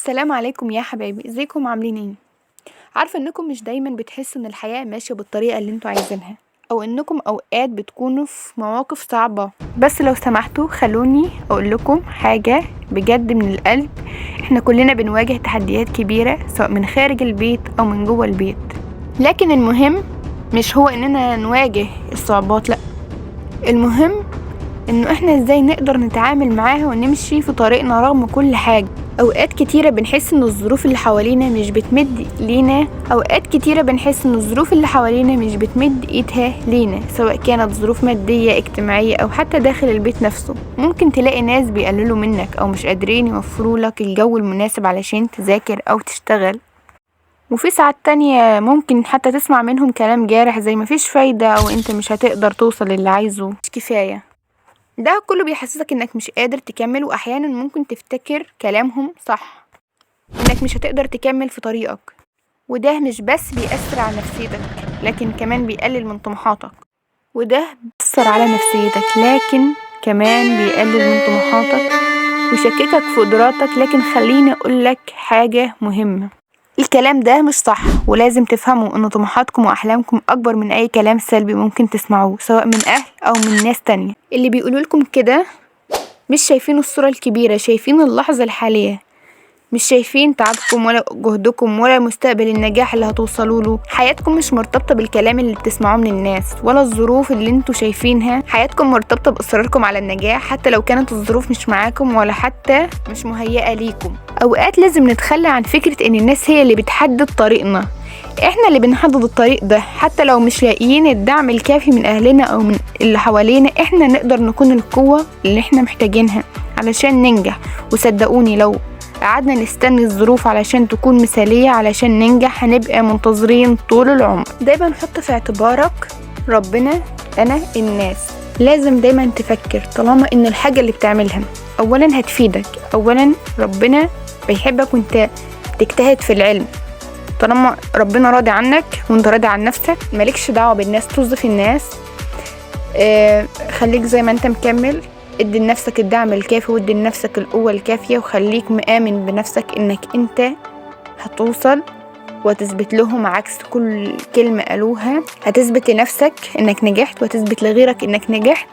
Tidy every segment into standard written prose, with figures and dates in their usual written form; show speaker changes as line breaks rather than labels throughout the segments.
السلام عليكم يا حبايبي، ازيكم عاملين ايه؟ عارفه انكم مش دايما بتحسوا ان الحياه ماشيه بالطريقه اللي انتوا عايزينها، او انكم اوقات بتكونوا في مواقف صعبه. بس لو سمحتوا خلوني اقول لكم حاجه بجد من القلب. احنا كلنا بنواجه تحديات كبيره سواء من خارج البيت او من جوه البيت، لكن المهم مش هو اننا نواجه الصعوبات، لا، المهم انه احنا ازاي نقدر نتعامل معاها ونمشي في طريقنا رغم كل حاجة. اوقات كتيرة بنحس ان الظروف اللي حوالينا مش بتمد ايدها لينا، سواء كانت ظروف مادية اجتماعية او حتى داخل البيت نفسه. ممكن تلاقي ناس بيقللوا منك او مش قادرين يوفروا لك الجو المناسب علشان تذاكر او تشتغل، وفي ساعات تانية ممكن حتى تسمع منهم كلام جارح زي مفيش فايدة او انت مش هتقدر توصل للي عايزه، مش كفاية. ده كله بيحسسك انك مش قادر تكمل، واحيانا ممكن تفتكر كلامهم صح، انك مش هتقدر تكمل في طريقك. وده مش بس بيأثر على نفسيتك لكن كمان بيقلل من طموحاتك، ويشككك في قدراتك. لكن خليني اقولك حاجة مهمة، الكلام ده مش صح، ولازم تفهموا ان طموحاتكم واحلامكم اكبر من اي كلام سلبي ممكن تسمعوه سواء من اهل او من ناس تانية. اللي بيقولوا لكم كده مش شايفين الصورة الكبيرة، شايفين اللحظة الحالية، مش شايفين تعبكم ولا جهدكم ولا مستقبل النجاح اللي هتوصلوا له. حياتكم مش مرتبطة بالكلام اللي بتسمعوه من الناس ولا الظروف اللي انتوا شايفينها، حياتكم مرتبطة باصراركم على النجاح حتى لو كانت الظروف مش معاكم ولا حتى مش مهيئة ليكم. اوقات لازم نتخلى عن فكرة ان الناس هي اللي بتحدد طريقنا، احنا اللي بنحدد الطريق ده. حتى لو مش لاقيين الدعم الكافي من اهلنا او من اللي حوالينا، احنا نقدر نكون القوة اللي احنا محتاجينها علشان ننجح. وصدقوني لو قعدنا نستني الظروف علشان تكون مثالية علشان ننجح هنبقى منتظرين طول العمر. دايما حط في اعتبارك ربنا، انا، الناس. لازم دايما تفكر طالما ان الحاجة اللي بتعملها اولا هتفيدك، اولا ربنا بيحبك وانت بتجتهد في العلم، طالما ربنا راضي عنك وانت راضي عن نفسك مالكش دعوة بالناس، توظف الناس. خليك زي ما انت مكمل، ادي لنفسك الدعم الكافي وادي لنفسك القوة الكافية، وخليك مآمن بنفسك انك انت هتوصل وتثبت لهم عكس كل كلمة قالوها. هتثبت لنفسك انك نجحت وهتثبت لغيرك انك نجحت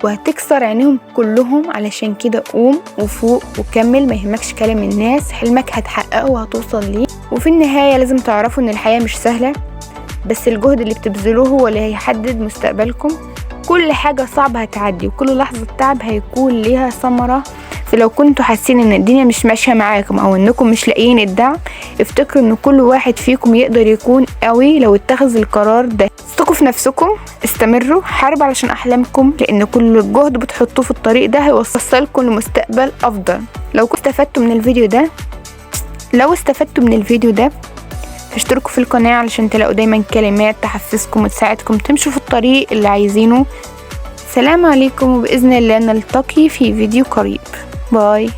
وهتكسر عينيهم كلهم. علشان كده قوم وفوق وكمل، ما يهمكش كلام الناس، حلمك هتحققه وهتوصل ليه. وفي النهاية لازم تعرفوا ان الحياة مش سهلة، بس الجهد اللي بتبذلوه هو اللي هيحدد مستقبلكم. كل حاجة صعبة هتعدي وكل لحظة تعب هيكون ليها ثمرة. فلو كنتوا حاسين ان الدنيا مش ماشية معاكم او انكم مش لاقيين الدعم، افتكروا ان كل واحد فيكم يقدر يكون قوي لو اتخذ القرار ده. ثقوا في نفسكم، استمروا، حاربوا علشان احلامكم، لان كل جهد بتحطوه في الطريق ده هيوصلكم لمستقبل افضل. لو استفدتوا من الفيديو ده اشتركوا في القناة علشان تلاقوا دايما كلمات تحفزكم وتساعدكم تمشوا في الطريق اللي عايزينه. سلام عليكم، وبإذن الله نلتقي في فيديو قريب. باي.